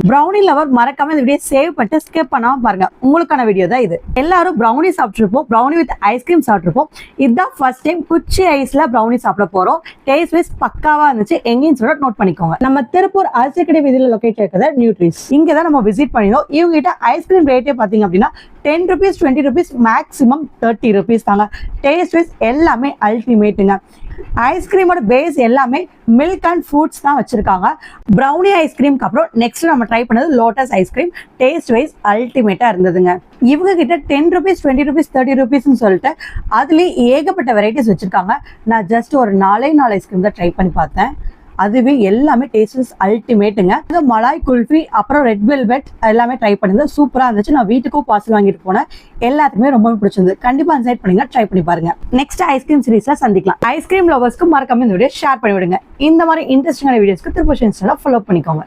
Brownie lower மறக்காம இந்த video save பண்ணிட்டு ஸ்கிப் பண்ணாம பாருங்க. உங்களுக்கான வீடியோ தான் இது. எல்லாரும் ப்ரௌனி சாப்பிட்டுருப்போம், ப்ரௌனி வித் ஐஸ்கிரீம் சாப்பிட்டுருப்போம். இதுதான் ஃபர்ஸ்ட் டைம் குச்சி ஐஸ்ல ப்ரௌனி சாப்பிட போறோம். டேஸ்ட் வைஸ் பக்காவா இருந்துச்சு. எங்கேயும் சொல்ல நோட் பண்ணிக்கோங்க. நம்ம திருப்பூர் அரசிக்கடை வீதியில லொகேட் இருக்கிற நியூட்ரிஸ் இங்க தான் நம்ம விசிட் பண்ணினோம். இவங்க கிட்ட ஐஸ்கிரீம் ரேட்டே பாத்தீங்க அப்படின்னா 10 rupees 20 rupees மேக்ஸிமம் 30 rupees தாங்க. டேஸ்ட் வைஸ் எல்லாமே அல்டிமேட்டுங்க. ஐஸ்கிரீமோட பேஸ் எல்லாமே மில்க் அண்ட் ஃப்ரூட்ஸ் தான் வச்சிருக்காங்க. ப்ரௌனி ஐஸ்கிரீம்க்கு அப்புறம் நெக்ஸ்ட் நம்ம ட்ரை பண்ணது லோட்டஸ் ஐஸ்கிரீம். டேஸ்ட் வைஸ் அல்டிமேட்டா இருந்ததுங்க. இவங்க கிட்ட 10 rupees 20 rupees 30 rupeesன்னு சொல்லிட்டு அதுலேயே ஏகப்பட்ட வெரைட்டிஸ் வச்சிருக்காங்க. நான் ஜஸ்ட் ஒரு 4 ஐஸ்கிரீம் தான் ட்ரை பண்ணி பார்த்தேன். அதுவே எல்லாமே டேஸ்ட் அல்டிமேட்டுங்க. மலாய் குல்ஃபி அப்புறம் ரெட் வெல்வெட் எல்லாமே ட்ரை பண்ணிருந்தேன். சூப்பரா இருந்துச்சு. நான் வீட்டுக்கும் பார்சல் வாங்கிட்டு போனேன். எல்லாத்துக்குமே ரொம்ப பிடிச்சிருந்து. கண்டிப்பா இன்சைட் பண்ணுங்க, ட்ரை பண்ணி பாருங்க. நெக்ஸ்ட் ஐஸ்கிரீம் சீரீஸ்ல சந்திக்கலாம். ஐஸ்கிரீம் லவர்ஸ்க்கு மறக்காம இந்த வீடியோ ஷேர் பண்ணி விடுங்க. இந்த மாதிரி இன்ட்ரெஸ்டிங்கான வீடியோஸ்க்கு திருப்பூர் சேனலை ஃபாலோ பண்ணிக்கோங்க.